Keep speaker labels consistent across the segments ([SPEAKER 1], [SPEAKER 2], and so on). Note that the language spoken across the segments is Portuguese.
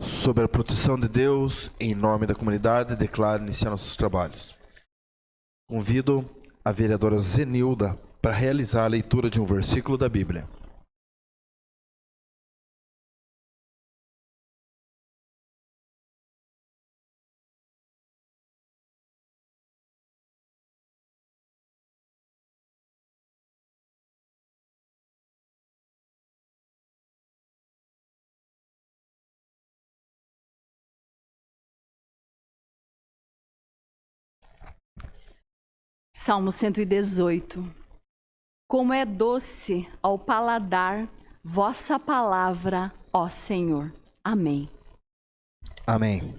[SPEAKER 1] Sob a proteção de Deus, em nome da comunidade, declaro iniciar nossos trabalhos. Convido a vereadora Zenilda para realizar a leitura de um versículo da Bíblia.
[SPEAKER 2] Salmo 118. Como é doce ao paladar vossa palavra, ó Senhor. Amém.
[SPEAKER 1] Amém.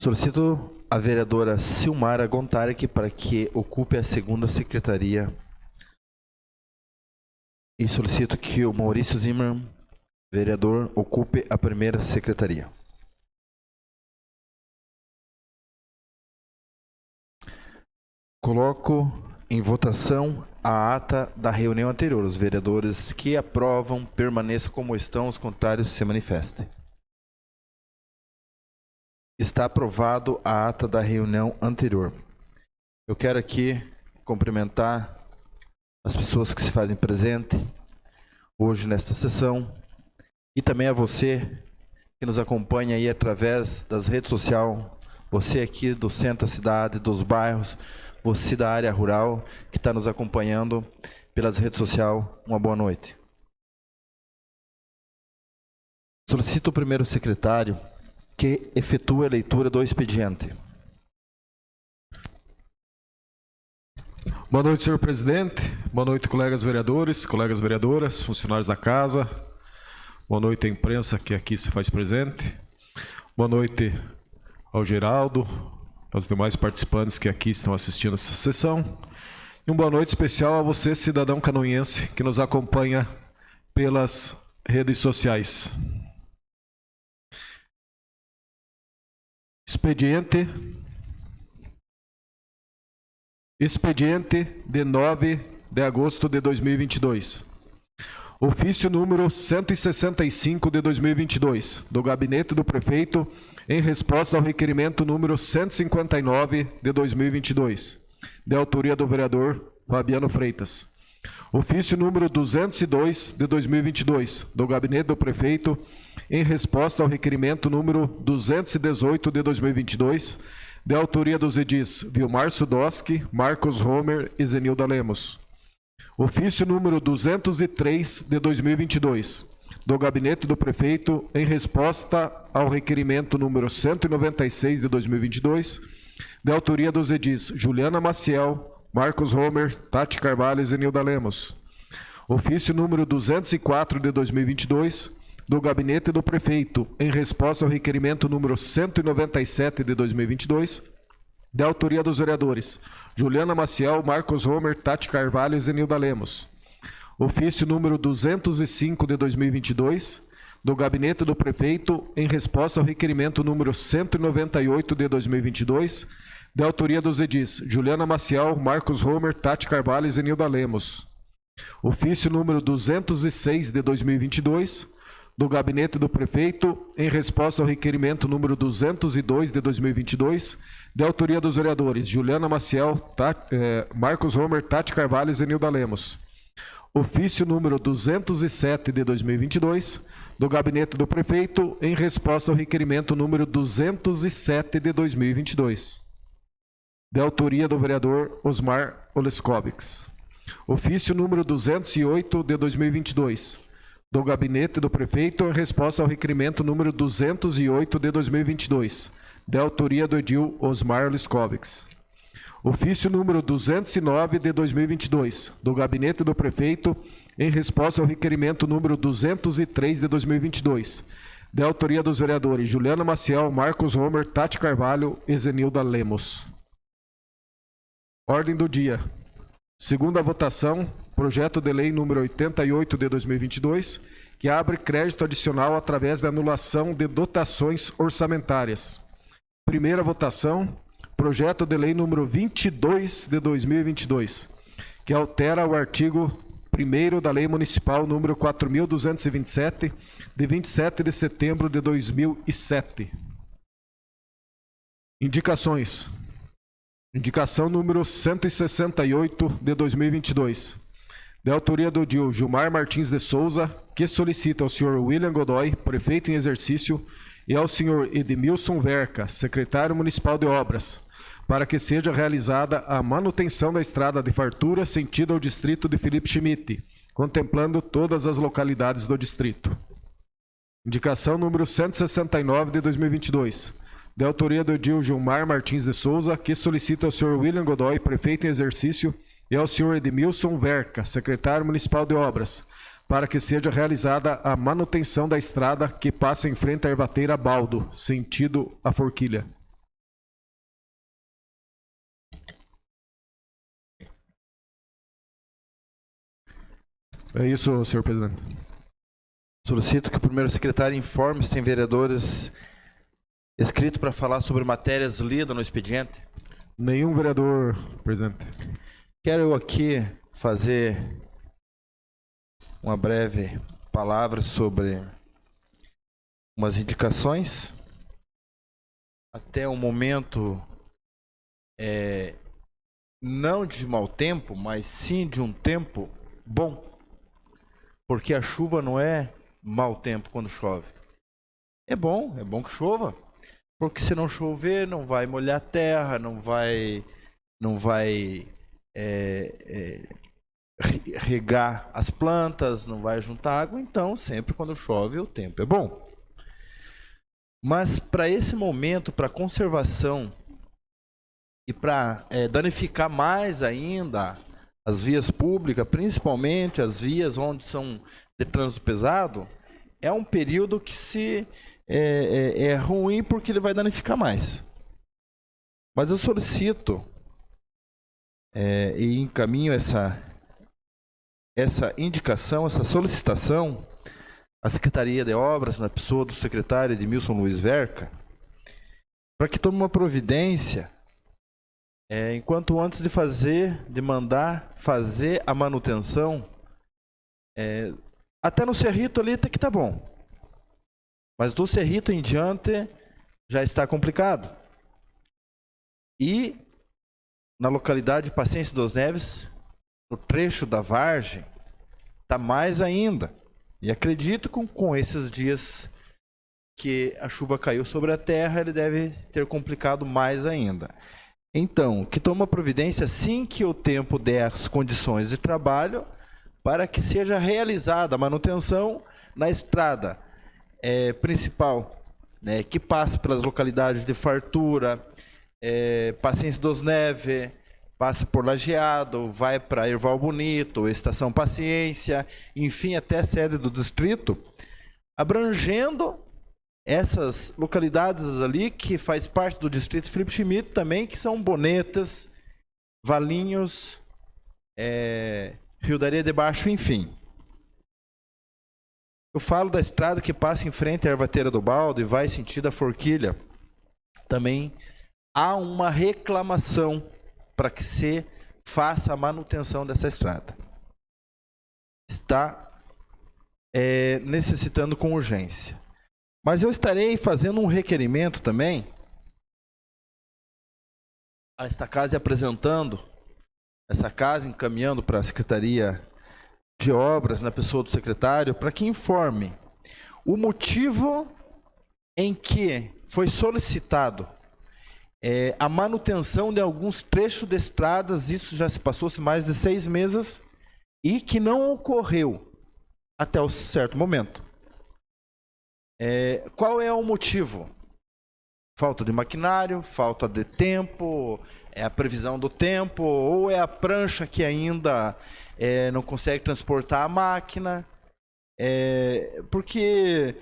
[SPEAKER 1] Solicito a vereadora Silmara Gontarek para que ocupe a segunda secretaria. E solicito que o Maurício Zimmermann, vereador, ocupe a primeira secretaria. Coloco em votação a ata da reunião anterior. Os vereadores que aprovam permaneçam como estão, os contrários se manifestem. Está aprovado a ata da reunião anterior. Eu quero aqui cumprimentar as pessoas que se fazem presente hoje nesta sessão e também a você que nos acompanha aí através das redes sociais, você aqui do centro da cidade, dos bairros, você da área rural que está nos acompanhando pelas redes sociais, uma boa noite. Solicito o primeiro secretário que efetue a leitura do expediente.
[SPEAKER 3] Boa noite, senhor presidente. Boa noite, colegas vereadores, colegas vereadoras, funcionários da casa. Boa noite à imprensa que aqui se faz presente. Boa noite ao Geraldo, aos demais participantes que aqui estão assistindo essa sessão. E uma boa noite especial a você, cidadão canoinhense, que nos acompanha pelas redes sociais. Expediente de 9 de agosto de 2022. Ofício número 165 de 2022, do Gabinete do Prefeito, em resposta ao requerimento número 159 de 2022, de autoria do vereador Fabiano Freitas. Ofício número 202 de 2022, do Gabinete do Prefeito, em resposta ao requerimento número 218 de 2022, de autoria dos edis Vilmar Sudoski, Marcos Homer e Zenilda Lemos. Ofício número 203 de 2022, do Gabinete do Prefeito, em resposta ao requerimento número 196 de 2022, de autoria dos edis Juliana Maciel, Marcos Homer, Tati Carvalho e Zenilda Lemos. Ofício número 204 de 2022, do Gabinete do Prefeito, em resposta ao requerimento número 197 de 2022, de autoria dos vereadores Juliana Maciel, Marcos Homer, Tati Carvalho e Zenilda Lemos. Ofício número 205 de 2022, do Gabinete do Prefeito, em resposta ao requerimento número 198 de 2022, de autoria dos edis Juliana Maciel, Marcos Homer, Tati Carvalho e Zenilda Lemos. Ofício número 206 de 2022, do Gabinete do Prefeito, em resposta ao requerimento número 202 de 2022, de autoria dos vereadores Juliana Maciel, Marcos Homer, Tati Carvalho e Zenilda Lemos. Ofício número 207 de 2022, do Gabinete do Prefeito, em resposta ao requerimento número 207 de 2022, de autoria do vereador Osmar Olescovics. Ofício número 208 de 2022, do Gabinete do Prefeito, em resposta ao requerimento número 208 de 2022, de autoria do edil Osmar Olescovics. Ofício número 209 de 2022, do Gabinete do Prefeito, em resposta ao requerimento número 203 de 2022, de autoria dos vereadores Juliana Maciel, Marcos Homer, Tati Carvalho e Zenilda Lemos. Ordem do dia. Segunda votação, projeto de lei número 88 de 2022, que abre crédito adicional através da anulação de dotações orçamentárias. Primeira votação, projeto de lei número 22 de 2022, que altera o artigo 1º da Lei Municipal número 4.227, de 27 de setembro de 2007. Indicações. Indicação número 168 de 2022. De autoria do Gilmar Martins de Souza, que solicita ao senhor William Godoy, prefeito em exercício, e ao senhor Edmilson Verca, secretário municipal de obras, para que seja realizada a manutenção da estrada de fartura sentido ao distrito de Felipe Schmidt, contemplando todas as localidades do distrito. Indicação número 169 de 2022. De autoria do Gilmar Martins de Souza, que solicita ao senhor William Godoy, prefeito em exercício, e ao senhor Edmilson Verca, secretário municipal de obras, para que seja realizada a manutenção da estrada que passa em frente à Ervateira Baldo, sentido a Forquilha. É isso, senhor presidente.
[SPEAKER 1] Solicito que o primeiro secretário informe se tem vereadores inscritos para falar sobre matérias lidas no expediente.
[SPEAKER 3] Nenhum vereador, presidente.
[SPEAKER 1] Quero eu aqui fazer uma breve palavra sobre umas indicações. Até o momento, não de mau tempo, mas sim de um tempo bom. Porque a chuva não é mau tempo quando chove. É bom que chova. Porque se não chover, não vai molhar a terra, não vai regar as plantas, não vai juntar água. Então, sempre quando chove, o tempo é bom. Mas para esse momento, para conservação e para danificar mais ainda as vias públicas, principalmente as vias onde são de trânsito pesado, é um período que é ruim porque ele vai danificar mais. Mas eu solicito e encaminho essa indicação, essa solicitação à Secretaria de Obras, na pessoa do secretário Edmilson Luiz Verca, para que tome uma providência enquanto antes de mandar fazer a manutenção, até no Cerrito ali até que tá bom. Mas do Cerrito em diante já está complicado. E na localidade de Paciência dos Neves, no trecho da Vargem, está mais ainda. E acredito que com esses dias que a chuva caiu sobre a terra, ele deve ter complicado mais ainda. Então, que toma providência assim que o tempo der as condições de trabalho para que seja realizada a manutenção na estrada principal, né, que passa pelas localidades de Fartura, Paciência dos Neves, passa por Lajeado, vai para Erval Bonito, Estação Paciência, enfim, até a sede do distrito, abrangendo essas localidades ali que faz parte do distrito Felipe Schmidt também, que são Bonetas, Valinhos, Rio da Areia de Baixo, enfim. Eu falo da estrada que passa em frente à Ervateira do Baldo e vai sentido a Forquilha. Também há uma reclamação para que se faça a manutenção dessa estrada. Está necessitando com urgência. Mas eu estarei fazendo um requerimento também a esta casa e apresentando essa casa, encaminhando para a Secretaria de Obras, na pessoa do secretário, para que informe o motivo em que foi solicitado a manutenção de alguns trechos de estradas. Isso já se passou-se mais de 6 meses e que não ocorreu até um certo momento. Qual é o motivo? Falta de maquinário, falta de tempo, é a previsão do tempo, ou é a prancha que ainda não consegue transportar a máquina? Porque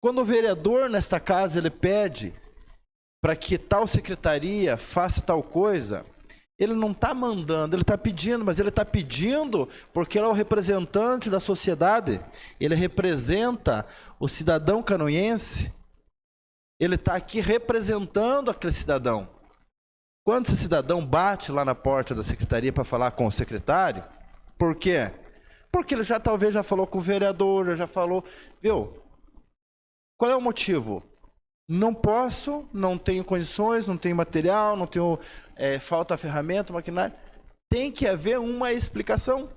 [SPEAKER 1] quando o vereador nesta casa ele pede para que tal secretaria faça tal coisa, ele não está mandando, ele está pedindo, mas ele está pedindo porque ele é o representante da sociedade, ele representa o cidadão canoense, ele está aqui representando aquele cidadão. Quando esse cidadão bate lá na porta da secretaria para falar com o secretário, por quê? Porque ele talvez já falou com o vereador, já falou, viu? Qual é o motivo? Não posso, não tenho condições, não tenho material, não tenho, falta ferramenta, maquinário. Tem que haver uma explicação.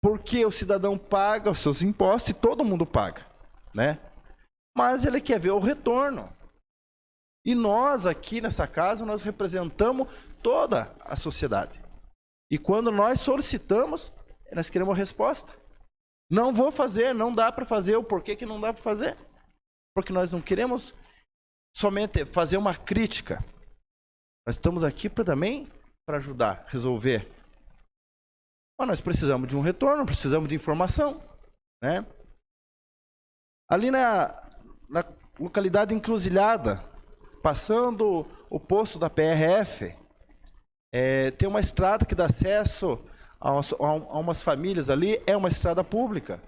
[SPEAKER 1] Porque o cidadão paga os seus impostos e todo mundo paga, né? Mas ele quer ver o retorno. E nós aqui nessa casa, nós representamos toda a sociedade. E quando nós solicitamos, nós queremos resposta. Não vou fazer, não dá para fazer, o porquê que não dá para fazer? Porque nós não queremos somente fazer uma crítica. Nós estamos aqui também para ajudar, resolver. Mas nós precisamos de um retorno, precisamos de informação, né? Ali na localidade Encruzilhada, passando o posto da PRF, tem uma estrada que dá acesso a umas famílias ali, é uma estrada pública.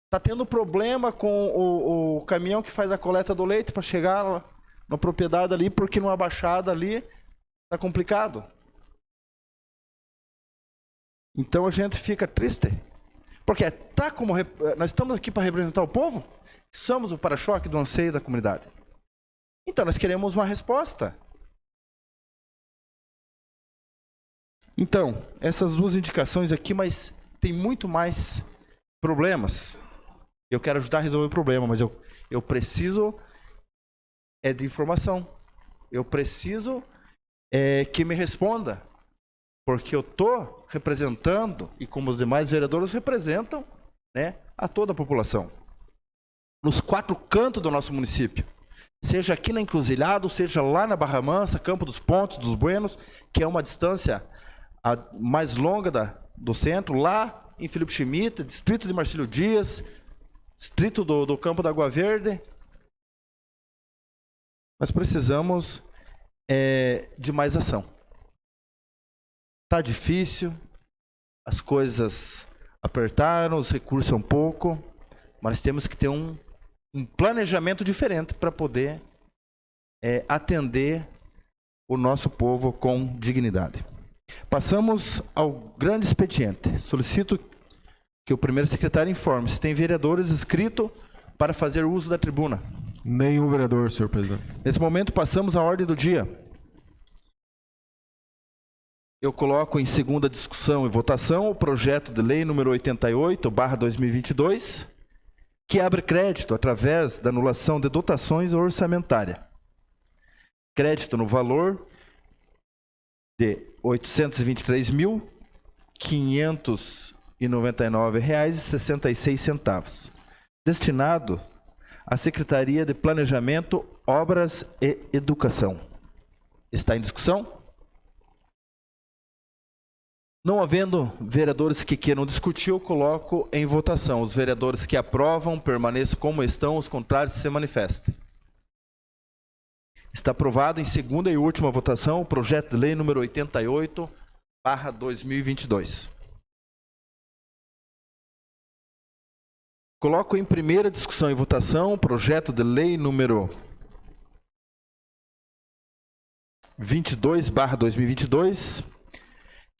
[SPEAKER 1] Está tendo problema com o caminhão que faz a coleta do leite para chegar na propriedade ali, porque numa baixada ali está complicado. Então a gente fica triste, porque nós estamos aqui para representar o povo, somos o para-choque do anseio da comunidade. Então nós queremos uma resposta. Então, essas duas indicações aqui, mas tem muito mais problemas. Eu quero ajudar a resolver o problema, mas eu preciso de informação. Eu preciso que me responda. Porque eu estou representando, e como os demais vereadores representam, né, a toda a população. Nos 4 cantos do nosso município. Seja aqui na Encruzilhada, seja lá na Barra Mansa, Campo dos Pontes, dos Buenos, que é uma distância mais longa do centro, lá em Felipe Schmidt, distrito de Marcílio Dias, distrito do Campo da Água Verde. Nós precisamos de mais ação. Está difícil, as coisas apertaram, os recursos são pouco, mas temos que ter um planejamento diferente para poder atender o nosso povo com dignidade. Passamos ao grande expediente. Solicito que o primeiro secretário informe se tem vereadores inscritos para fazer uso da tribuna.
[SPEAKER 3] Nenhum vereador, senhor presidente.
[SPEAKER 1] Nesse momento, passamos à ordem do dia. Eu coloco em segunda discussão e votação o projeto de lei número 88/2022, que abre crédito através da anulação de dotações orçamentárias. Crédito no valor de R$ 823.599,66, destinado à Secretaria de Planejamento, Obras e Educação. Está em discussão? Não havendo vereadores que queiram discutir, eu coloco em votação. Os vereadores que aprovam permaneçam como estão, os contrários se manifestem. Está aprovado em segunda e última votação o projeto de lei número 88/2022. Coloco em primeira discussão e votação o projeto de lei número 22/2022,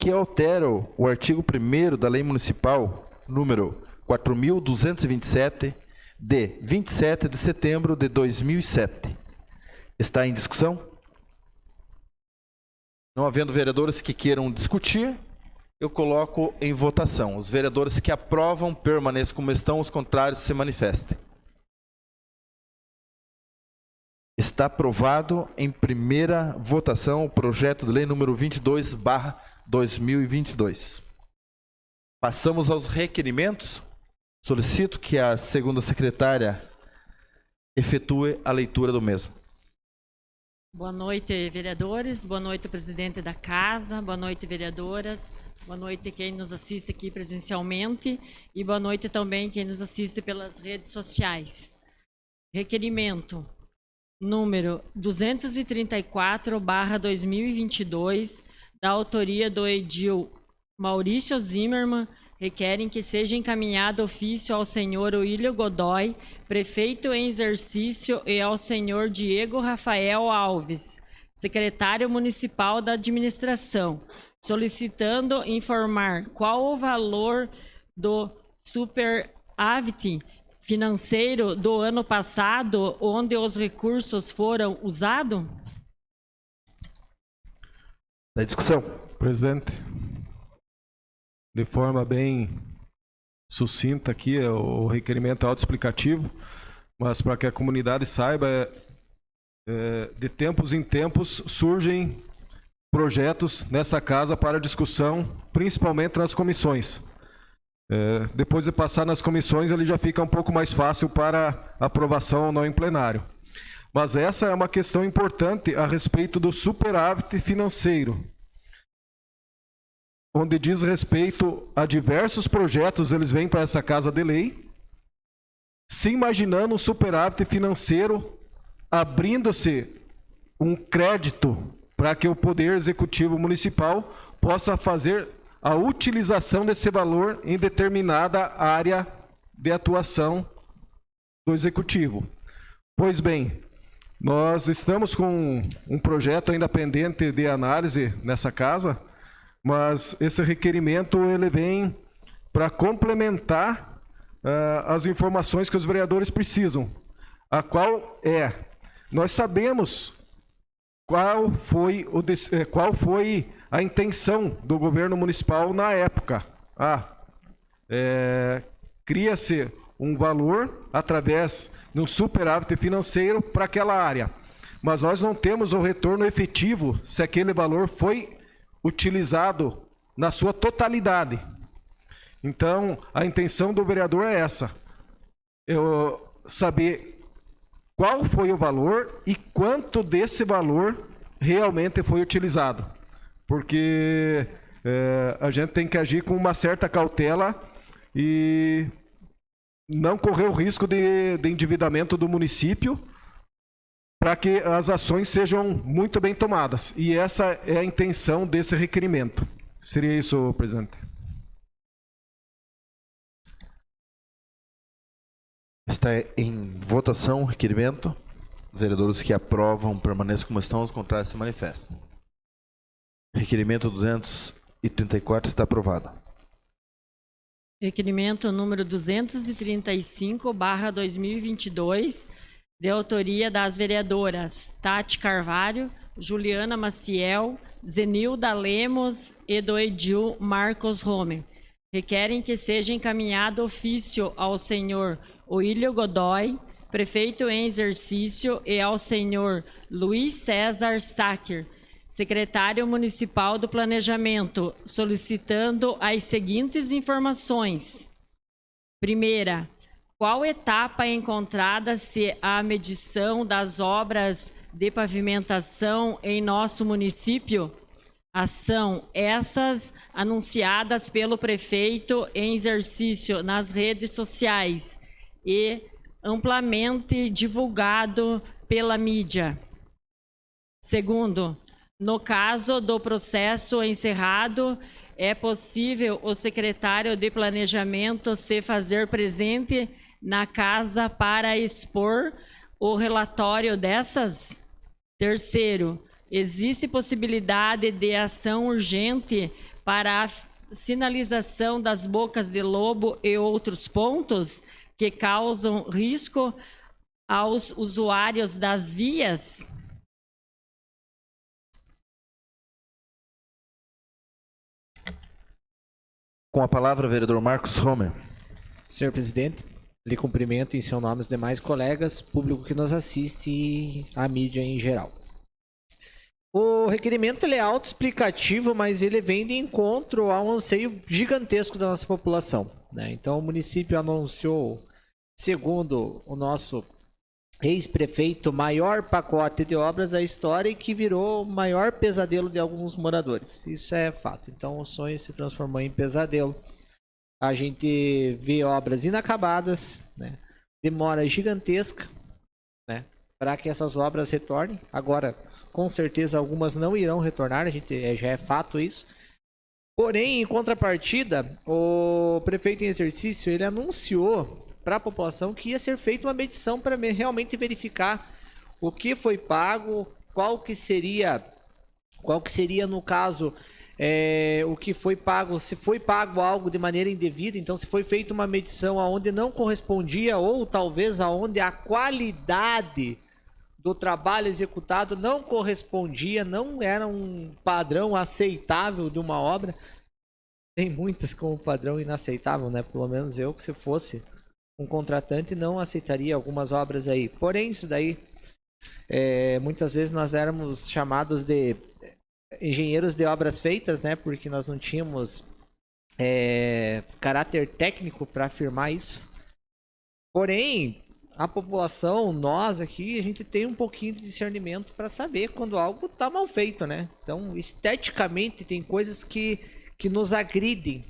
[SPEAKER 1] que altera o artigo 1º da Lei Municipal número 4.227, de 27 de setembro de 2007. Está em discussão? Não havendo vereadores que queiram discutir, eu coloco em votação. Os vereadores que aprovam permaneçam como estão, os contrários se manifestem. Está aprovado em primeira votação o projeto de lei número 22/2022. Passamos aos requerimentos. Solicito que a segunda secretária efetue a leitura do mesmo.
[SPEAKER 4] Boa noite, vereadores. Boa noite, presidente da casa. Boa noite, vereadoras. Boa noite quem nos assiste aqui presencialmente. E boa noite também quem nos assiste pelas redes sociais. Requerimento número 234/2022, da autoria do edil Maurício Zimmermann, requerem que seja encaminhado ofício ao senhor William Godoy, prefeito em exercício, e ao senhor Diego Rafael Alves, secretário municipal da administração, solicitando informar qual o valor do superávit financeiro do ano passado, onde os recursos foram usados?
[SPEAKER 1] Da discussão.
[SPEAKER 3] Presidente, de forma bem sucinta aqui, o requerimento é autoexplicativo, mas para que a comunidade saiba, de tempos em tempos surgem projetos nessa casa para discussão, principalmente nas comissões. Depois de passar nas comissões, ele já fica um pouco mais fácil para aprovação ou não em plenário. Mas essa é uma questão importante a respeito do superávit financeiro, onde diz respeito a diversos projetos, eles vêm para essa casa de lei, se imaginando um superávit financeiro, abrindo-se um crédito para que o Poder Executivo Municipal possa fazer a utilização desse valor em determinada área de atuação do Executivo. Pois bem, nós estamos com um projeto ainda pendente de análise nessa casa, mas esse requerimento ele vem para complementar as informações que os vereadores precisam, a qual nós sabemos qual foi a intenção do governo municipal na época. Cria-se um valor através de um superávit financeiro para aquela área, mas nós não temos o retorno efetivo se aquele valor foi utilizado na sua totalidade. Então, a intenção do vereador é essa: eu saber qual foi o valor e quanto desse valor realmente foi utilizado. Porque a gente tem que agir com uma certa cautela e não correr o risco de endividamento do município, para que as ações sejam muito bem tomadas. E essa é a intenção desse requerimento. Seria isso, presidente.
[SPEAKER 1] Está em votação o requerimento. Os vereadores que aprovam permaneçam como estão, os contrários se manifestam. Requerimento 234 está aprovado.
[SPEAKER 4] Requerimento número 235/2022, de autoria das vereadoras Tati Carvalho, Juliana Maciel, Zenilda Lemos e do Edil Marcos Romer. Requerem que seja encaminhado ofício ao senhor William Godoy, prefeito em exercício, e ao senhor Luiz César Sacker, secretário municipal do Planejamento, solicitando as seguintes informações. Primeira, qual etapa encontrada-se a medição das obras de pavimentação em nosso município? Ação essas anunciadas pelo prefeito em exercício nas redes sociais e amplamente divulgado pela mídia. Segundo, no caso do processo encerrado, é possível o secretário de Planejamento se fazer presente na casa para expor o relatório dessas? Terceiro, existe possibilidade de ação urgente para a sinalização das bocas de lobo e outros pontos que causam risco aos usuários das vias?
[SPEAKER 1] Com a palavra, vereador Marcos Romer.
[SPEAKER 5] Senhor presidente, lhe cumprimento em seu nome os demais colegas, público que nos assiste e a mídia em geral. O requerimento ele é autoexplicativo, mas ele vem de encontro a um anseio gigantesco da nossa população, né? Então o município anunciou, segundo o nosso ex-prefeito, o maior pacote de obras da história e que virou o maior pesadelo de alguns moradores. Isso é fato. Então o sonho se transformou em pesadelo. A gente vê obras inacabadas, né? Demora gigantesca, né, para que essas obras retornem. Agora, com certeza, algumas não irão retornar, já é fato isso. Porém, em contrapartida, o prefeito em exercício, ele anunciou para a população que ia ser feita uma medição para realmente verificar o que foi pago, qual que seria no caso, o que foi pago, se foi pago algo de maneira indevida, então se foi feita uma medição aonde não correspondia ou talvez aonde a qualidade do trabalho executado não correspondia, não era um padrão aceitável de uma obra. Tem muitas como padrão inaceitável, né? Pelo menos eu, que se fosse um contratante, não aceitaria algumas obras aí. Porém, isso daí, muitas vezes nós éramos chamados de engenheiros de obras feitas, né? Porque nós não tínhamos caráter técnico para afirmar isso. Porém, a população, nós aqui, a gente tem um pouquinho de discernimento para saber quando algo está mal feito, né? Então, esteticamente, tem coisas que nos agridem.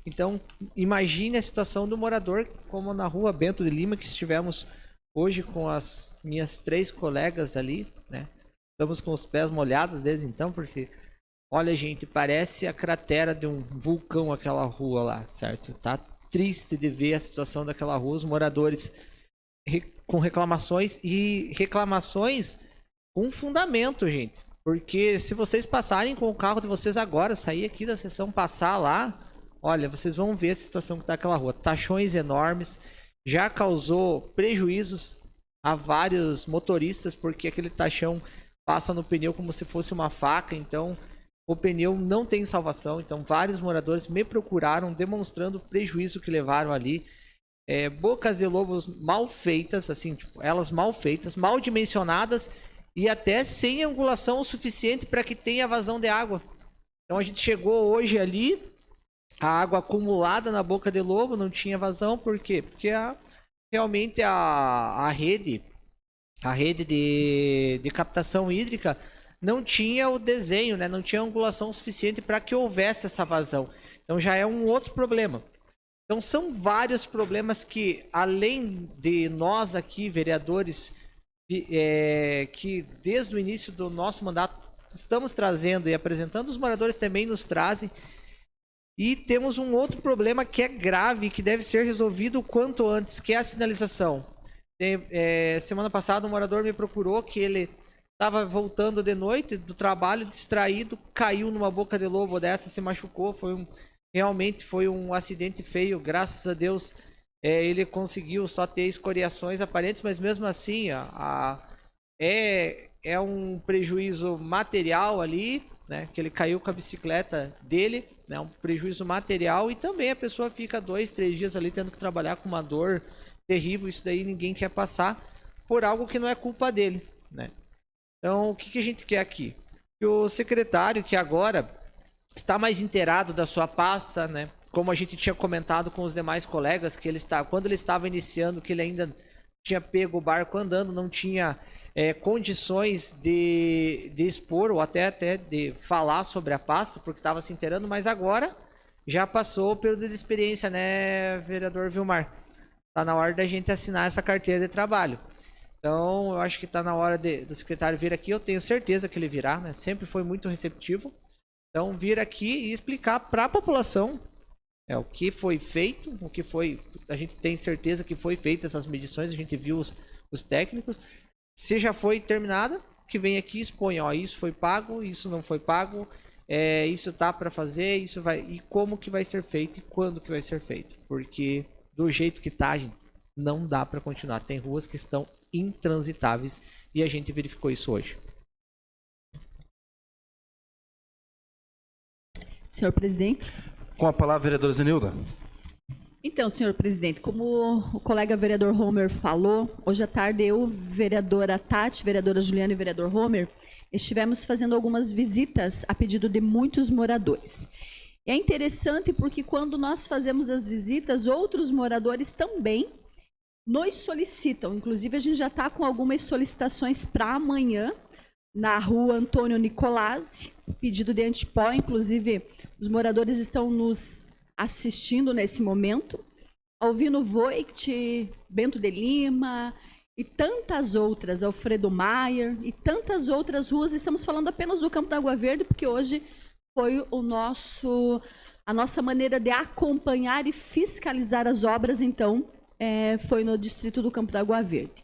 [SPEAKER 5] Então, imagine a situação do morador, como na rua Bento de Lima, que estivemos hoje com as minhas 3 colegas ali, né? Estamos com os pés molhados desde então, porque, olha, gente, parece a cratera de um vulcão aquela rua lá, certo? Tá triste de ver a situação daquela rua, os moradores com reclamações com fundamento, gente. Porque se vocês passarem com o carro de vocês agora, sair aqui da sessão, passar lá, olha, vocês vão ver a situação que está aquela rua. Tachões enormes, já causou prejuízos a vários motoristas, porque aquele tachão passa no pneu como se fosse uma faca, então o pneu não tem salvação. Então vários moradores me procuraram demonstrando o prejuízo que levaram ali. Bocas de lobos mal feitas, assim, tipo, elas mal feitas, mal dimensionadas e até sem angulação o suficiente para que tenha vazão de água. Então a gente chegou hoje ali, a água acumulada na boca de lobo, não tinha vazão, por quê? Porque realmente a rede de captação hídrica não tinha o desenho, né? Não tinha angulação suficiente para que houvesse essa vazão. Então já é um outro problema. Então são vários problemas que, além de nós aqui, vereadores, que desde o início do nosso mandato estamos trazendo e apresentando, os moradores também nos trazem. E temos um outro problema que é grave, que deve ser resolvido o quanto antes, que é a sinalização. Semana passada um morador me procurou que ele estava voltando de noite do trabalho, distraído, caiu numa boca de lobo dessa, se machucou, realmente foi um acidente feio, graças a Deus ele conseguiu só ter escoriações aparentes, mas mesmo assim é um prejuízo material ali, né, que ele caiu com a bicicleta dele, né, um prejuízo material, e também a pessoa fica 2, 3 dias ali tendo que trabalhar com uma dor terrível. Isso daí ninguém quer passar por algo que não é culpa dele, né? Então o que a gente quer aqui? Que o secretário, que agora está mais inteirado da sua pasta, né? Como a gente tinha comentado com os demais colegas, que quando ele estava iniciando, que ele ainda tinha pego o barco andando, não tinha condições de expor ou até de falar sobre a pasta, porque estava se inteirando, mas agora já passou o período de experiência, né, vereador Vilmar? Está na hora da gente assinar essa carteira de trabalho. Então, eu acho que está na hora do secretário vir aqui, eu tenho certeza que ele virá, né? Sempre foi muito receptivo. Então, vir aqui e explicar para a população o que foi feito, a gente tem certeza que foi feito essas medições, a gente viu os técnicos. Se já foi terminada, que vem aqui e expõe, isso foi pago, isso não foi pago, isso tá para fazer, isso vai, e como que vai ser feito e quando que vai ser feito. Porque do jeito que tá, gente, não dá para continuar. Tem ruas que estão intransitáveis e a gente verificou isso hoje.
[SPEAKER 2] Senhor presidente.
[SPEAKER 1] Com a palavra, vereadora Zenilda.
[SPEAKER 2] Então, senhor presidente, como o colega vereador Homer falou, hoje à tarde eu, vereadora Tati, vereadora Juliana e vereador Homer, estivemos fazendo algumas visitas a pedido de muitos moradores. É interessante porque quando nós fazemos as visitas, outros moradores também nos solicitam. Inclusive, a gente já está com algumas solicitações para amanhã, na rua Antônio Nicolazzi, pedido de antipó. Inclusive, os moradores estão nos assistindo nesse momento. Alvino Voigt, Bento de Lima e tantas outras, Alfredo Maier e tantas outras ruas. Estamos falando apenas do Campo da Água Verde, porque hoje foi a nossa maneira de acompanhar e fiscalizar as obras, então, foi no distrito do Campo da Água Verde.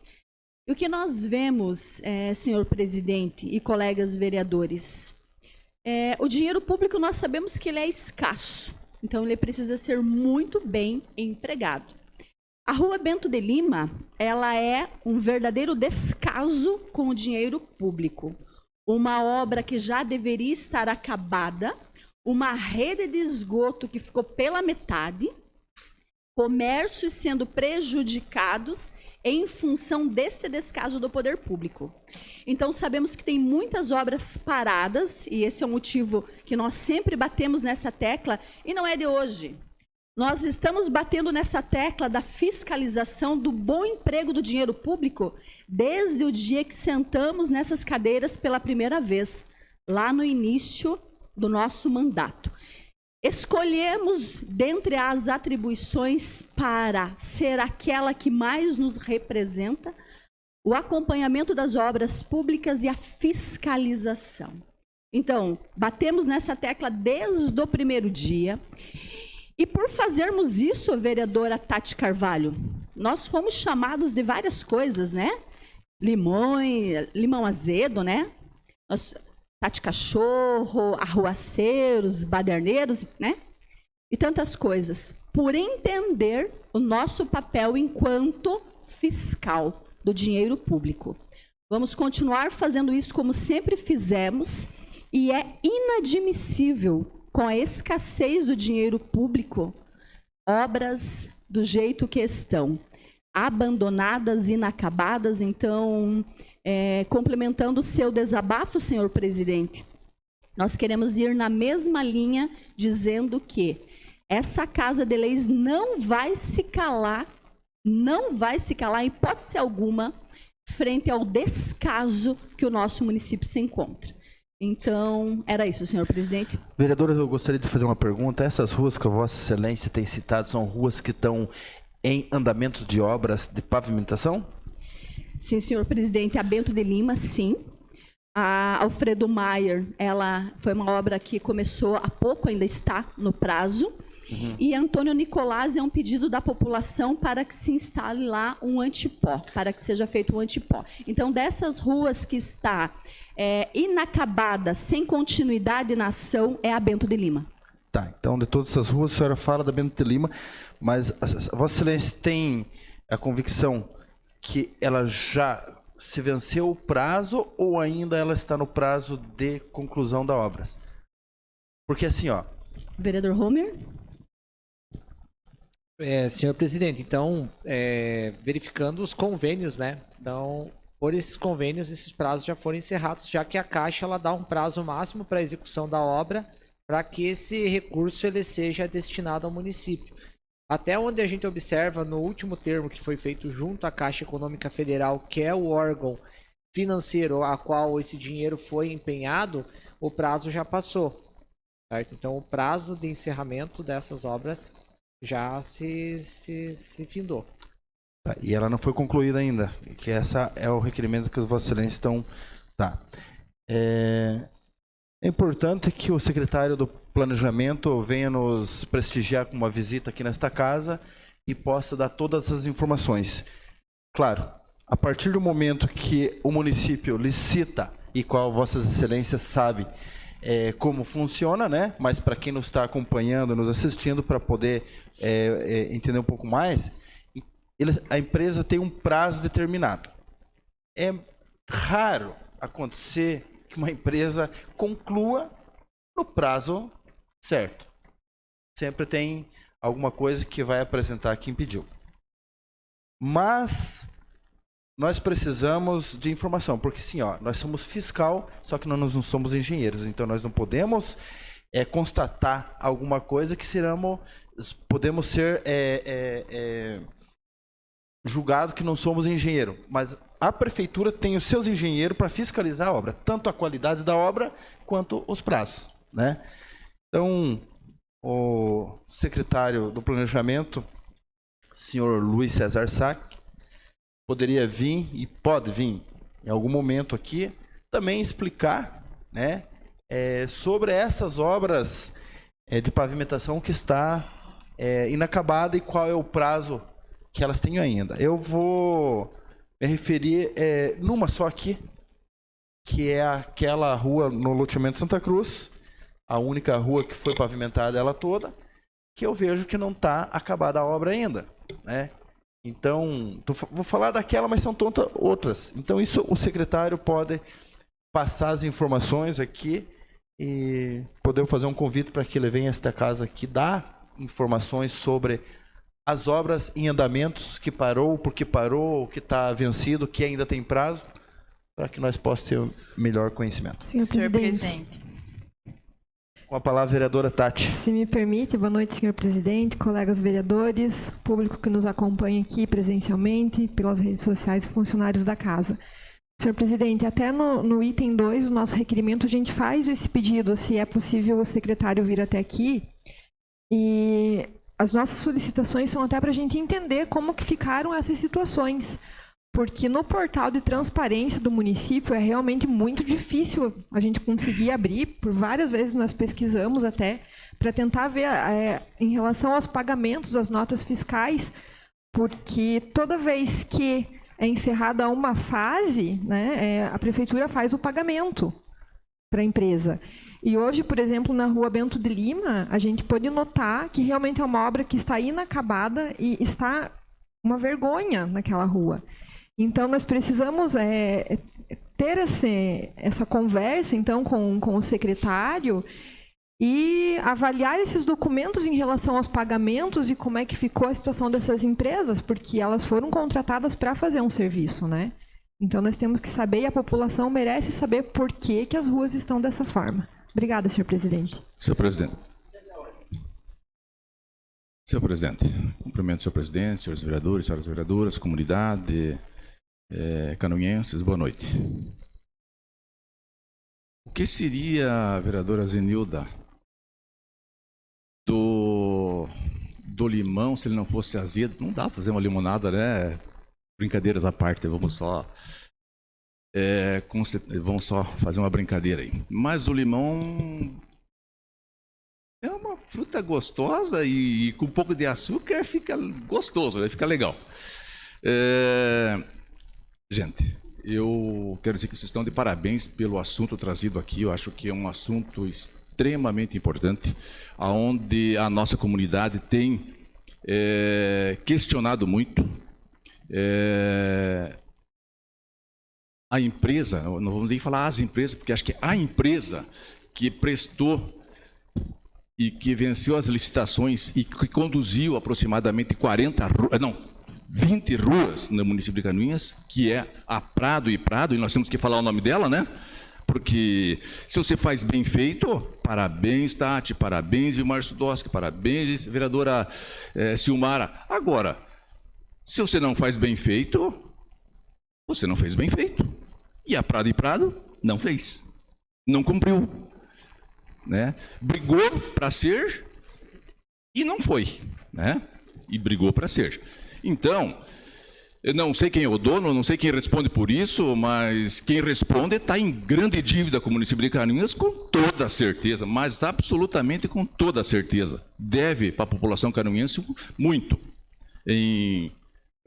[SPEAKER 2] E o que nós vemos, senhor presidente e colegas vereadores, o dinheiro público nós sabemos que ele é escasso, então ele precisa ser muito bem empregado. A Rua Bento de Lima, ela é um verdadeiro descaso com o dinheiro público. Uma obra que já deveria estar acabada, uma rede de esgoto que ficou pela metade, comércios sendo prejudicados em função desse descaso do poder público. Então, sabemos que tem muitas obras paradas, e esse é o motivo que nós sempre batemos nessa tecla, e não é de hoje. Nós estamos batendo nessa tecla da fiscalização do bom emprego do dinheiro público desde o dia que sentamos nessas cadeiras pela primeira vez, lá no início do nosso mandato. Escolhemos, dentre as atribuições, para ser aquela que mais nos representa, o acompanhamento das obras públicas e a fiscalização. Então, batemos nessa tecla desde o primeiro dia. E por fazermos isso, vereadora Tati Carvalho, nós fomos chamados de várias coisas, né? Limão azedo, né? Tati Cachorro, arruaceiros, baderneiros, né? E tantas coisas. Por entender o nosso papel enquanto fiscal do dinheiro público. Vamos continuar fazendo isso como sempre fizemos, e é inadmissível, com a escassez do dinheiro público, obras do jeito que estão, abandonadas, inacabadas. Então, complementando o seu desabafo, senhor presidente, nós queremos ir na mesma linha, dizendo que essa Casa de Leis não vai se calar, em hipótese alguma, frente ao descaso que o nosso município se encontra. Então, era isso, senhor presidente.
[SPEAKER 1] Vereadora, eu gostaria de fazer uma pergunta. Essas ruas que a Vossa Excelência tem citado são ruas que estão em andamentos de obras de pavimentação?
[SPEAKER 2] Sim, senhor presidente. A Bento de Lima, sim. A Alfredo Maier, ela foi uma obra que começou há pouco, ainda está no prazo. E Antônio Nicolás é um pedido da população para que se instale lá um antipó, para que seja feito um antipó. Então, dessas ruas que está inacabada, sem continuidade na ação, é a Bento de Lima.
[SPEAKER 1] Tá, então de todas essas ruas a senhora fala da Bento de Lima, mas a Vossa Excelência tem a convicção que ela já se venceu o prazo ou ainda ela está no prazo de conclusão da obra? Porque assim, ó...
[SPEAKER 2] Vereador Homer?
[SPEAKER 5] Senhor presidente, então, verificando os convênios, né? Então, por esses convênios, esses prazos já foram encerrados, já que a Caixa ela dá um prazo máximo para a execução da obra, para que esse recurso ele seja destinado ao município. Até onde a gente observa no último termo que foi feito junto à Caixa Econômica Federal, que é o órgão financeiro a qual esse dinheiro foi empenhado, o prazo já passou, certo? Então, o prazo de encerramento dessas obras já se findou.
[SPEAKER 1] Tá, e ela não foi concluída ainda, que essa é o requerimento que os Vossa Excelência estão... Tá. É importante que o secretário do Planejamento venha nos prestigiar com uma visita aqui nesta casa e possa dar todas as informações. Claro, a partir do momento que o município licita, e qual Vossas Excelências sabe como funciona, né? Mas para quem nos está acompanhando, nos assistindo, para poder entender um pouco mais, a empresa tem um prazo determinado. É raro acontecer que uma empresa conclua no prazo certo. Sempre tem alguma coisa que vai apresentar quem pediu. Mas nós precisamos de informação, porque sim, ó, nós somos fiscal, só que nós não somos engenheiros, então nós não podemos constatar alguma coisa que podemos ser julgado que não somos engenheiro, mas a prefeitura tem os seus engenheiros para fiscalizar a obra, tanto a qualidade da obra quanto os prazos, né? Então, o secretário do Planejamento, senhor Luiz César Sack, poderia vir e pode vir em algum momento aqui também explicar, né, sobre essas obras de pavimentação que está inacabada e qual é o prazo que elas têm ainda. Eu vou me referir numa só aqui, que é aquela rua no loteamento Santa Cruz, a única rua que foi pavimentada ela toda, que eu vejo que não está acabada a obra ainda, né? Então, vou falar daquela, mas são outras. Então, isso o secretário pode passar as informações aqui e podemos fazer um convite para que ele venha a esta casa aqui, dar informações sobre as obras em andamentos, que parou, por que parou, o que está vencido, o que ainda tem prazo, para que nós possamos ter melhor conhecimento.
[SPEAKER 6] Senhor presidente.
[SPEAKER 1] Com a palavra, a vereadora Tati.
[SPEAKER 6] Se me permite, boa noite, senhor presidente, colegas vereadores, público que nos acompanha aqui presencialmente, pelas redes sociais e funcionários da casa. Senhor presidente, até no item 2 do nosso requerimento, a gente faz esse pedido, se é possível o secretário vir até aqui. E as nossas solicitações são até para a gente entender como que ficaram essas situações. Porque no portal de transparência do município é realmente muito difícil a gente conseguir abrir. Por várias vezes nós pesquisamos até para tentar ver em relação aos pagamentos, as notas fiscais, porque toda vez que é encerrada uma fase, né, a prefeitura faz o pagamento para a empresa. E hoje, por exemplo, na rua Bento de Lima, a gente pode notar que realmente é uma obra que está inacabada e está uma vergonha naquela rua. Então, nós precisamos ter essa conversa, então, com o secretário e avaliar esses documentos em relação aos pagamentos e como é que ficou a situação dessas empresas, porque elas foram contratadas para fazer um serviço, né? Então, nós temos que saber, e a população merece saber por que as ruas estão dessa forma. Obrigada, senhor presidente.
[SPEAKER 7] Senhor presidente. Senhor presidente, cumprimento o senhor presidente, senhores vereadores, senhoras vereadoras, comunidade, canoenses, boa noite. O que seria, vereadora Zenilda, do limão se ele não fosse azedo? Não dá para fazer uma limonada, né? Brincadeiras à parte, vamos só fazer uma brincadeira aí. Mas o limão é uma fruta gostosa e com um pouco de açúcar fica gostoso, né? Fica legal. Gente, eu quero dizer que vocês estão de parabéns pelo assunto trazido aqui. Eu acho que é um assunto extremamente importante, onde a nossa comunidade tem questionado muito. A empresa, não vamos nem falar as empresas, porque acho que a empresa que prestou e que venceu as licitações e que conduziu aproximadamente 20 ruas no município de Canoinhas, que é a Prado e Prado, e nós temos que falar o nome dela, né? Porque se você faz bem feito, parabéns, Tati, parabéns, Vilmar Sudoski, parabéns, vereadora Silmara. Agora, se você não faz bem feito, você não fez bem feito. E a Prado e Prado não fez, não cumpriu, né? Brigou para ser e não foi, né? E brigou para ser. Então, eu não sei quem é o dono, não sei quem responde por isso, mas quem responde está em grande dívida com o município de Canoinhas, com toda certeza, mas absolutamente com toda certeza. Deve para a população canoinhense muito em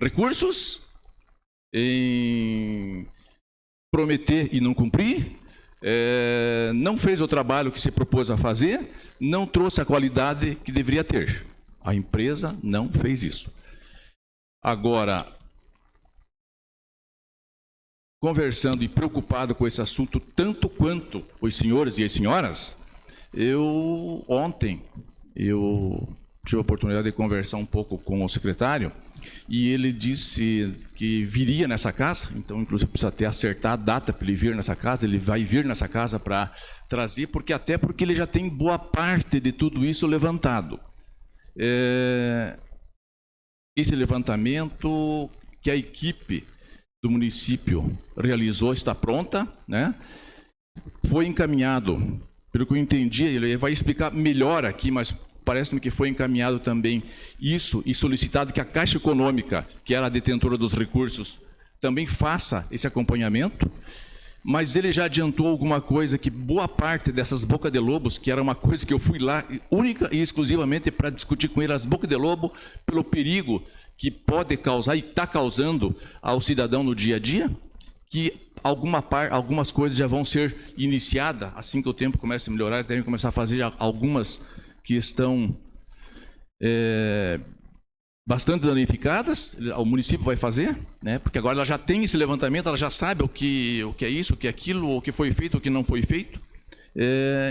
[SPEAKER 7] recursos, em prometer e não cumprir, não fez o trabalho que se propôs a fazer, não trouxe a qualidade que deveria ter. A empresa não fez isso. Agora, conversando e preocupado com esse assunto, tanto quanto os senhores e as senhoras, ontem eu tive a oportunidade de conversar um pouco com o secretário e ele disse que viria nessa casa, então inclusive precisa até acertar a data para ele vir nessa casa, ele vai vir nessa casa para trazer, porque ele já tem boa parte de tudo isso levantado. Esse levantamento que a equipe do município realizou está pronta, né? Foi encaminhado, pelo que eu entendi, ele vai explicar melhor aqui, mas parece-me que foi encaminhado também isso e solicitado que a Caixa Econômica, que era a detentora dos recursos, também faça esse acompanhamento. mas ele já adiantou alguma coisa, que boa parte dessas bocas de lobos, que era uma coisa que eu fui lá única e exclusivamente para discutir com ele, as bocas de lobo, pelo perigo que pode causar e está causando ao cidadão no dia a dia, que algumas coisas já vão ser iniciadas, assim que o tempo comece a melhorar, eles devem começar a fazer já algumas que estão bastante danificadas, o município vai fazer, né? Porque agora ela já tem esse levantamento, ela já sabe o que é isso, o que é aquilo, o que foi feito, o que não foi feito.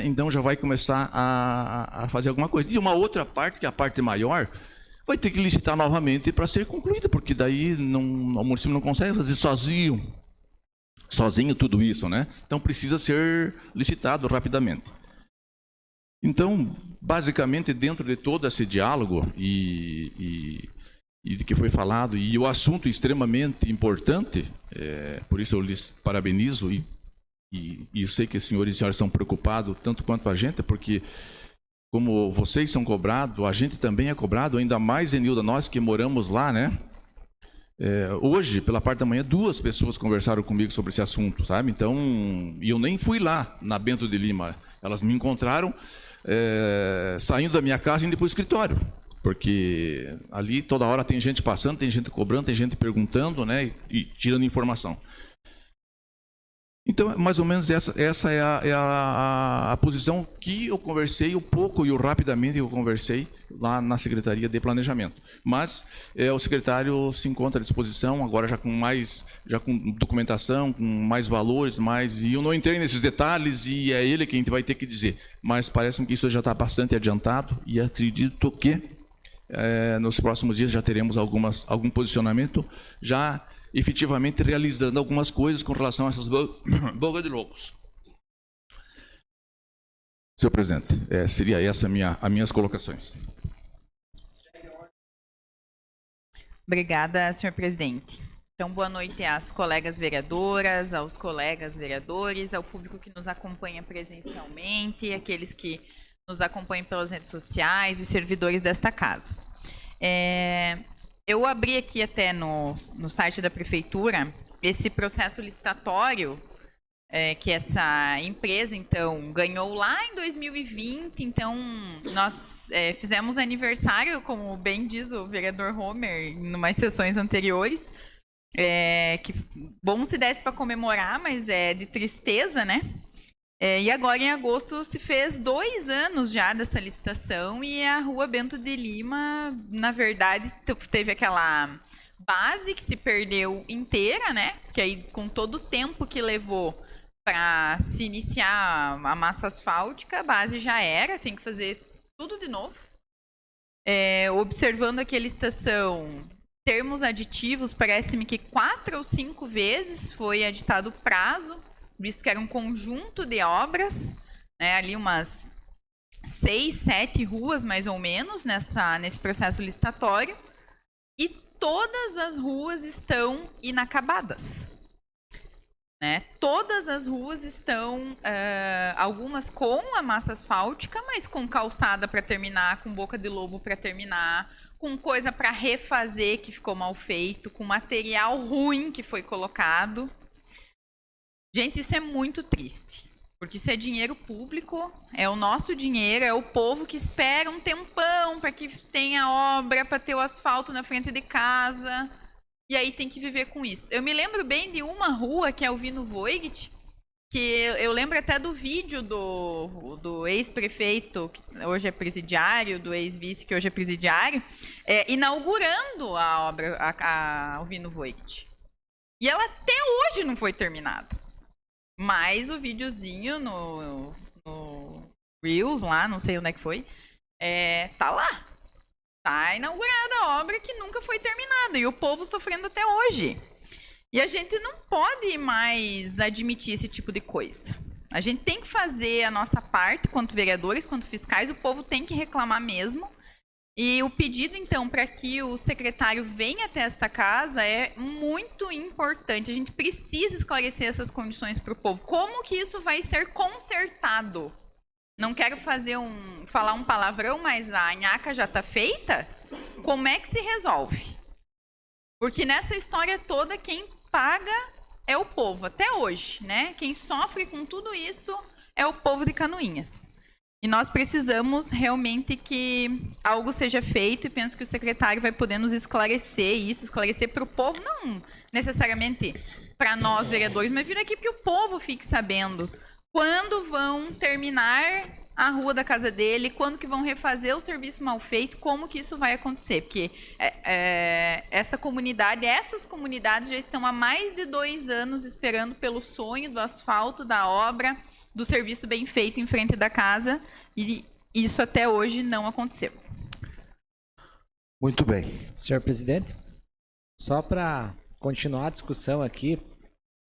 [SPEAKER 7] Então já vai começar a fazer alguma coisa. E uma outra parte, que é a parte maior, vai ter que licitar novamente para ser concluída, porque daí o município não consegue fazer sozinho tudo isso, né? Então precisa ser licitado rapidamente. Então, basicamente, dentro de todo esse diálogo e do que foi falado, e o assunto extremamente importante, por isso eu lhes parabenizo e eu sei que os senhores e senhoras estão preocupados tanto quanto a gente, porque como vocês são cobrados, a gente também é cobrado, ainda mais, Enilda, nós que moramos lá, né? Hoje, pela parte da manhã, 2 pessoas conversaram comigo sobre esse assunto, sabe? Então, e eu nem fui lá na Bento de Lima, elas me encontraram saindo da minha casa e indo para o escritório, porque ali toda hora tem gente passando, tem gente cobrando, tem gente perguntando, né, e tirando informação. Então, mais ou menos essa é a posição que eu conversei, o pouco e o rapidamente que eu conversei lá na Secretaria de Planejamento. Mas o secretário se encontra à disposição, agora já com documentação, com mais valores, e eu não entrei nesses detalhes e é ele quem vai ter que dizer. Mas parece-me que isso já está bastante adiantado e acredito que nos próximos dias já teremos algum posicionamento já efetivamente realizando algumas coisas com relação a essas bocas de lobos. Senhor presidente, seria essa as minhas colocações.
[SPEAKER 8] Obrigada, senhor presidente. Então, boa noite às colegas vereadoras, aos colegas vereadores, ao público que nos acompanha presencialmente, aqueles que nos acompanham pelas redes sociais, os servidores desta casa. Eu abri aqui até no site da prefeitura esse processo licitatório que essa empresa, então, ganhou lá em 2020. Então, nós fizemos aniversário, como bem diz o vereador Homer, em umas sessões anteriores, que bom se desse para comemorar, mas é de tristeza, né? E agora, em agosto, se fez 2 anos já dessa licitação e a Rua Bento de Lima, na verdade, teve aquela base que se perdeu inteira, né? Que aí, com todo o tempo que levou para se iniciar a massa asfáltica, a base já era, tem que fazer tudo de novo. Observando aqui a licitação, termos aditivos, parece-me que 4 ou 5 vezes foi aditado o prazo, visto que era um conjunto de obras, né, ali umas 6, 7 ruas, mais ou menos, nesse processo licitatório, e todas as ruas estão inacabadas. Né? Todas as ruas estão, algumas com a massa asfáltica, mas com calçada para terminar, com boca de lobo para terminar, com coisa para refazer que ficou mal feito, com material ruim que foi colocado. Gente, isso é muito triste, porque isso é dinheiro público, é o nosso dinheiro, é o povo que espera um tempão para que tenha obra, para ter o asfalto na frente de casa, e aí tem que viver com isso. Eu me lembro bem de uma rua, que é o Vino Voigt, que eu lembro até do vídeo do ex-prefeito, que hoje é presidiário, do ex-vice, que hoje é presidiário, inaugurando a obra, o Vino Voigt. E ela até hoje não foi terminada. Mas o videozinho no Reels lá, não sei onde é que foi, tá lá. Tá inaugurada a obra que nunca foi terminada. E o povo sofrendo até hoje. E a gente não pode mais admitir esse tipo de coisa. A gente tem que fazer a nossa parte, quanto vereadores, quanto fiscais, o povo tem que reclamar mesmo. E o pedido, então, para que o secretário venha até esta casa é muito importante. A gente precisa esclarecer essas condições para o povo. Como que isso vai ser consertado? Não quero falar um palavrão, mas a nhaca já está feita. Como é que se resolve? Porque nessa história toda, quem paga é o povo, até hoje, né? Quem sofre com tudo isso é o povo de Canoinhas. E nós precisamos realmente que algo seja feito, e penso que o secretário vai poder nos esclarecer isso, esclarecer para o povo, não necessariamente para nós, vereadores, mas vir aqui porque o povo fique sabendo quando vão terminar a rua da casa dele, quando que vão refazer o serviço mal feito, como que isso vai acontecer. Porque essas comunidades já estão há mais de 2 anos esperando pelo sonho do asfalto, da obra, do serviço bem feito em frente da casa, e isso até hoje não aconteceu.
[SPEAKER 1] Muito bem.
[SPEAKER 5] Senhor presidente, só para continuar a discussão aqui,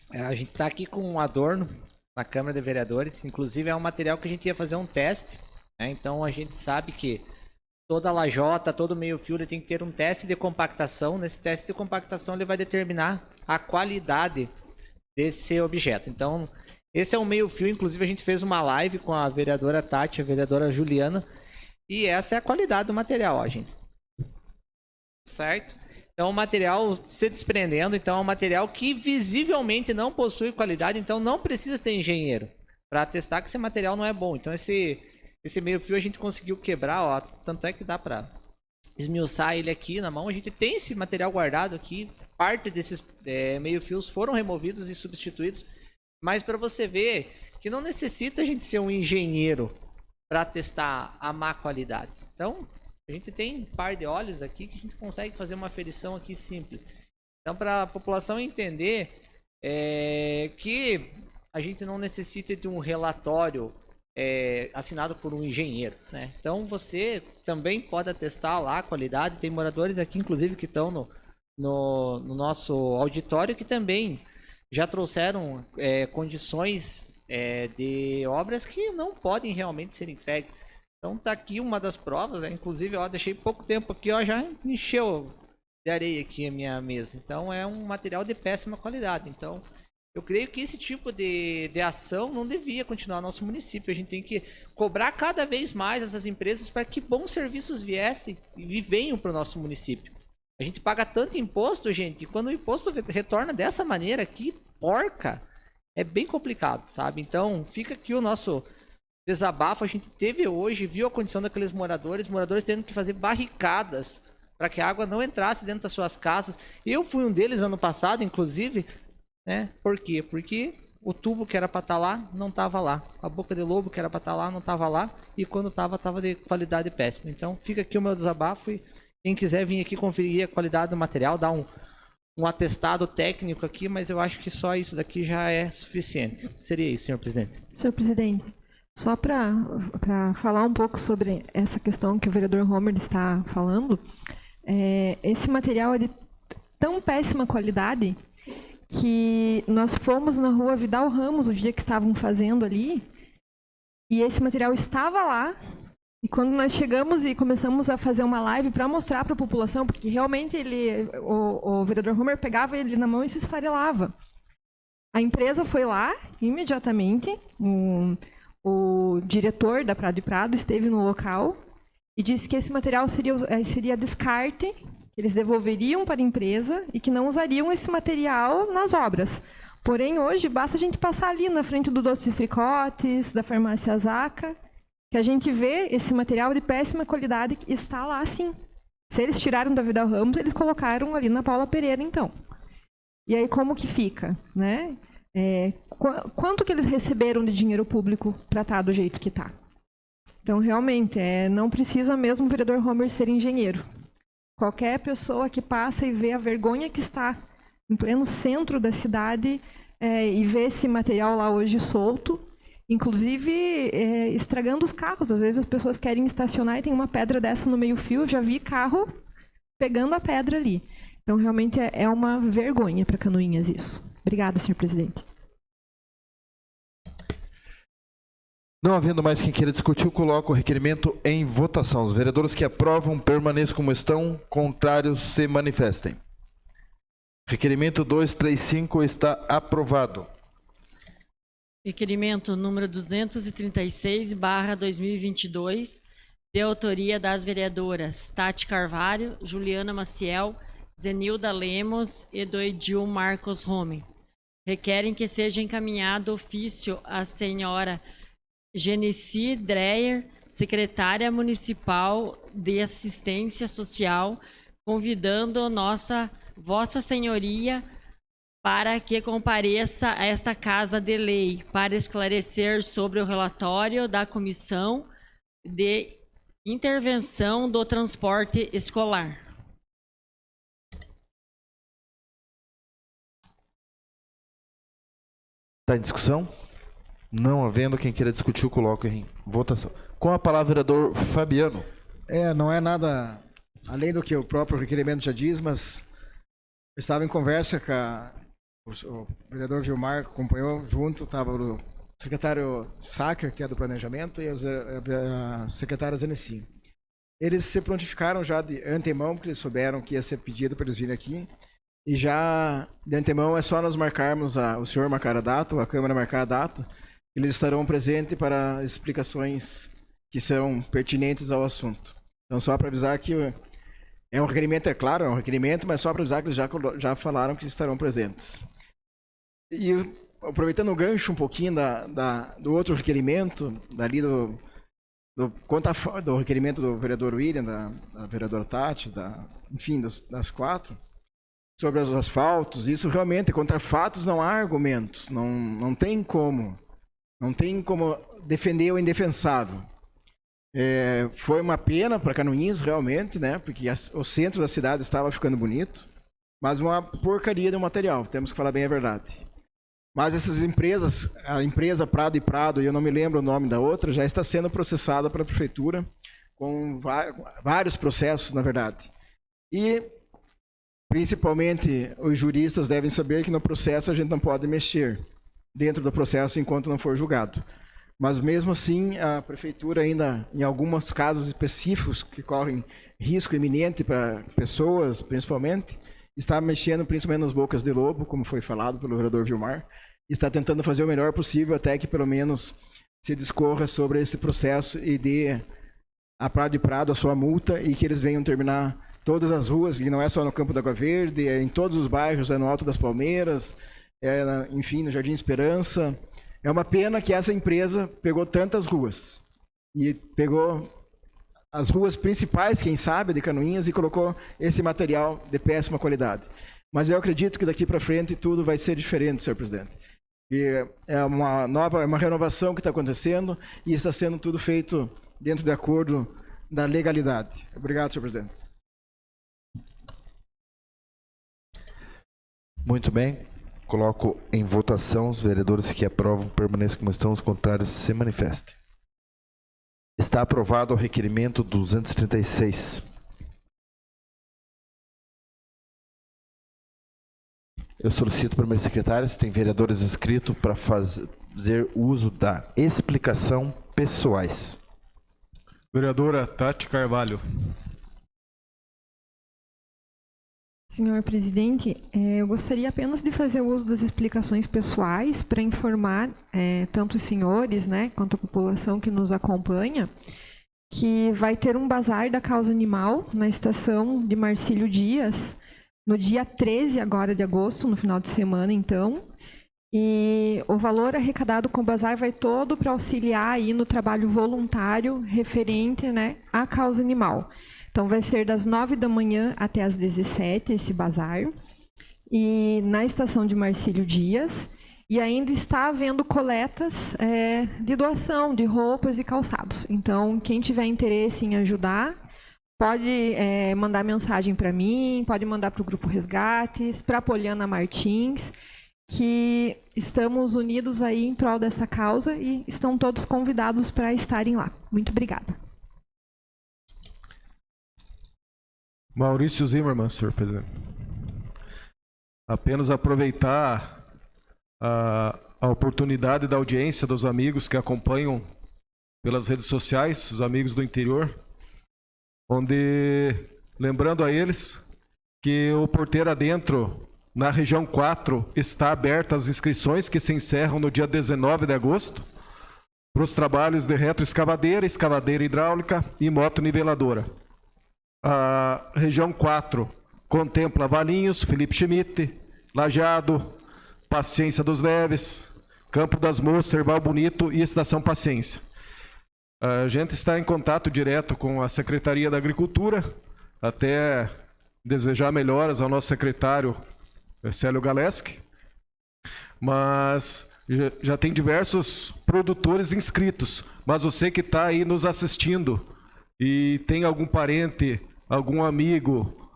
[SPEAKER 5] a gente está aqui com um adorno na Câmara de Vereadores, inclusive é um material que a gente ia fazer um teste, né? Então a gente sabe que toda lajota, todo meio-fio ele tem que ter um teste de compactação. Nesse teste de compactação ele vai determinar a qualidade desse objeto. Então esse é um meio-fio, inclusive a gente fez uma live com a vereadora Tati, a vereadora Juliana, e essa é a qualidade do material, ó, gente. Certo? Então o material se desprendendo, então é um material que visivelmente não possui qualidade, então não precisa ser engenheiro para atestar que esse material não é bom. Então esse meio-fio a gente conseguiu quebrar, ó, tanto é que dá para esmiuçar ele aqui na mão. A gente tem esse material guardado aqui, parte desses meio-fios foram removidos e substituídos, mas para você ver que não necessita a gente ser um engenheiro para testar a má qualidade. Então a gente tem um par de olhos aqui que a gente consegue fazer uma aferição aqui simples. Então, para a população entender que a gente não necessita de um relatório assinado por um engenheiro, né? Então, você também pode atestar lá a qualidade. Tem moradores aqui, inclusive, que estão no nosso auditório que também já trouxeram condições de obras que não podem realmente ser entregues. Então tá aqui uma das provas, inclusive ó, deixei pouco tempo aqui, ó, já encheu de areia aqui a minha mesa. Então é um material de péssima qualidade. Então eu creio que esse tipo de ação não devia continuar no nosso município. A gente tem que cobrar cada vez mais essas empresas para que bons serviços viessem e venham para o nosso município. A gente paga tanto imposto, gente, e quando o imposto retorna dessa maneira aqui, porca, é bem complicado, sabe? Então fica aqui o nosso desabafo. A gente teve hoje, viu a condição daqueles moradores tendo que fazer barricadas para que a água não entrasse dentro das suas casas. Eu fui um deles ano passado, inclusive, né? Por quê? Porque o tubo que era para estar lá, não estava lá. A boca de lobo que era para estar lá, não estava lá. E quando estava de qualidade péssima. Então fica aqui o meu desabafo, e quem quiser vir aqui conferir a qualidade do material, dar um atestado técnico aqui, mas eu acho que só isso daqui já é suficiente. Seria isso, senhor presidente.
[SPEAKER 6] Senhor presidente, só para falar um pouco sobre essa questão que o vereador Homer está falando, esse material é de tão péssima qualidade que nós fomos na rua Vidal Ramos o dia que estavam fazendo ali, e esse material estava lá, e quando nós chegamos e começamos a fazer uma live para mostrar para a população, porque realmente o vereador Homer pegava ele na mão e se esfarelava. A empresa foi lá imediatamente, o diretor da Prado e Prado esteve no local e disse que esse material seria descarte, que eles devolveriam para a empresa e que não usariam esse material nas obras. Porém, hoje, basta a gente passar ali na frente do Doce e Fricotes, da farmácia Zaca, que a gente vê esse material de péssima qualidade que está lá, sim. Se eles tiraram da Vidal Ramos, eles colocaram ali na Paula Pereira, então. E aí, como que fica, né? Quanto que eles receberam de dinheiro público para estar do jeito que está? Então, realmente, não precisa mesmo o vereador Homer ser engenheiro. Qualquer pessoa que passa e vê a vergonha que está em pleno centro da cidade e vê esse material lá hoje solto, inclusive estragando os carros. Às vezes as pessoas querem estacionar e tem uma pedra dessa no meio-fio. Já vi carro pegando a pedra ali. Então, realmente, é uma vergonha para Canoinhas isso. Obrigada, senhor presidente.
[SPEAKER 1] Não havendo mais quem queira discutir, eu coloco o requerimento em votação. Os vereadores que aprovam permaneçam como estão, contrários se manifestem. Requerimento 235 está aprovado.
[SPEAKER 4] Requerimento número 236/2022, de autoria das vereadoras Tati Carvalho, Juliana Maciel, Zenilda Lemos e do Edil Marcos Rome. requerem que seja encaminhado ofício à senhora Genesi Dreyer, secretária municipal de assistência social, convidando Vossa Senhoria para que compareça a esta Casa de Lei para esclarecer sobre o relatório da Comissão de Intervenção do Transporte Escolar.
[SPEAKER 1] Está em discussão? Não havendo quem queira discutir, eu coloco em votação. Com a palavra, vereador Fabiano.
[SPEAKER 9] Não é nada além do que o próprio requerimento já diz, mas eu estava em conversa com o vereador Gilmar, acompanhou junto, estava o secretário Sacker, que é do planejamento, e a secretária Zanesi. Eles se prontificaram já de antemão, porque eles souberam que ia ser pedido para eles virem aqui. E já de antemão é só nós marcarmos, o senhor marcar a data, ou a Câmara marcar a data, eles estarão presentes para as explicações que são pertinentes ao assunto. Então, só para avisar que é um requerimento, é claro, é um requerimento, mas só para avisar que eles já falaram que estarão presentes. E aproveitando o gancho um pouquinho do outro requerimento, dali do requerimento do vereador William, da vereadora Tati, enfim, das quatro, sobre os asfaltos, isso realmente, contra fatos não há argumentos, não tem como defender o indefensável. Foi uma pena para Canoinhas, realmente, né, porque o centro da cidade estava ficando bonito, mas uma porcaria de um material, temos que falar bem a verdade. Mas essas empresas, a empresa Prado e Prado, e eu não me lembro o nome da outra, já está sendo processada pela prefeitura, com vários processos, na verdade. E principalmente os juristas devem saber que no processo a gente não pode mexer dentro do processo enquanto não for julgado. Mas mesmo assim, a prefeitura ainda, em alguns casos específicos que correm risco iminente para pessoas, principalmente, está mexendo principalmente nas bocas de lobo, como foi falado pelo vereador Gilmar, e está tentando fazer o melhor possível até que pelo menos se discorra sobre esse processo e dê a Prado e Prado a sua multa e que eles venham terminar todas as ruas, e não é só no Campo da Água Verde, é em todos os bairros, é no Alto das Palmeiras, enfim, no Jardim Esperança. É uma pena que essa empresa pegou tantas ruas e pegou as ruas principais, quem sabe, de Canoinhas, e colocou esse material de péssima qualidade. Mas eu acredito que daqui para frente tudo vai ser diferente, senhor presidente. E é uma renovação que está acontecendo e está sendo tudo feito dentro de acordo da legalidade. Obrigado, senhor presidente.
[SPEAKER 1] Muito bem. Coloco em votação. Os vereadores que aprovam permaneçam como estão, os contrários se manifestem. Está aprovado o requerimento 236. Eu solicito, primeiro secretário, se tem vereadores inscritos para fazer uso da explicação pessoais.
[SPEAKER 3] Vereadora Tati Carvalho.
[SPEAKER 6] Senhor presidente, eu gostaria apenas de fazer uso das explicações pessoais para informar tanto os senhores, né, quanto a população que nos acompanha, que vai ter um bazar da causa animal na estação de Marcílio Dias, no dia 13 agora de agosto, no final de semana, então. E o valor arrecadado com o bazar vai todo para auxiliar aí no trabalho voluntário referente, né, à causa animal. Então, vai ser das 9 da manhã até as 17, esse bazar, e na estação de Marcílio Dias. E ainda está havendo coletas de doação de roupas e calçados. Então, quem tiver interesse em ajudar, pode mandar mensagem para mim, pode mandar para o Grupo Resgates, para a Poliana Martins, que estamos unidos aí em prol dessa causa e estão todos convidados para estarem lá. Muito obrigada.
[SPEAKER 3] Maurício Zimmermann, senhor presidente. Apenas aproveitar a oportunidade da audiência dos amigos que acompanham pelas redes sociais, os amigos do interior, onde, lembrando a eles que o Porteira Dentro, na região 4, está aberta as inscrições que se encerram no dia 19 de agosto para os trabalhos de retroescavadeira, escavadeira hidráulica e motoniveladora. A região 4 contempla Valinhos, Felipe Schmidt, Lajeado, Paciência dos Neves, Campo das Moças, Erval Bonito e Estação Paciência. A gente está em contato direto com a Secretaria da Agricultura, até desejar melhoras ao nosso secretário Célio Galeski, mas já tem diversos produtores inscritos, mas você que está aí nos assistindo e tem algum parente, algum amigo,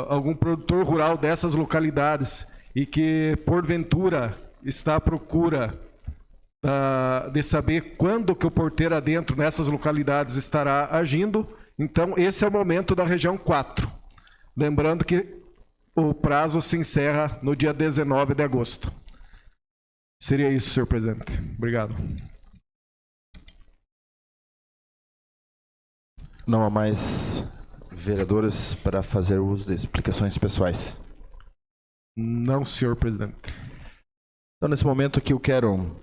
[SPEAKER 3] algum produtor rural dessas localidades e que porventura está à procura de saber quando que o Porteiro Adentro nessas localidades estará agindo, então esse é o momento da região 4. Lembrando que o prazo se encerra no dia 19 de agosto. Seria isso, senhor presidente. Obrigado.
[SPEAKER 1] Não há mais vereadores para fazer uso de explicações pessoais.
[SPEAKER 3] Não, senhor presidente.
[SPEAKER 1] Então, nesse momento aqui, eu quero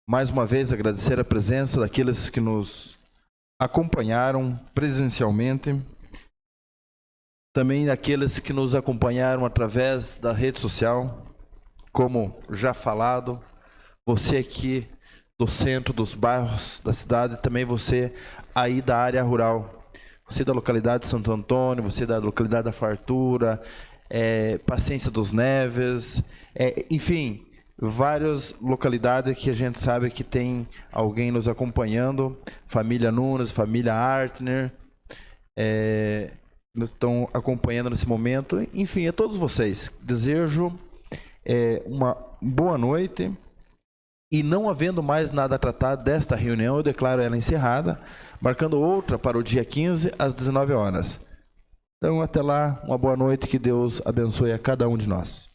[SPEAKER 1] mais uma vez agradecer a presença daqueles que nos acompanharam presencialmente, também daqueles que nos acompanharam através da rede social, como já falado, você aqui do centro, dos bairros da cidade, também você aí da área rural, você da localidade de Santo Antônio, você da localidade da Fartura, Paciência dos Neves, enfim, várias localidades que a gente sabe que tem alguém nos acompanhando, família Nunes, família Artner, nos estão acompanhando nesse momento. Enfim, a todos vocês, desejo uma boa noite e não havendo mais nada a tratar desta reunião, eu declaro ela encerrada, marcando outra para o dia 15 às 19 horas. Então, até lá, uma boa noite, que Deus abençoe a cada um de nós.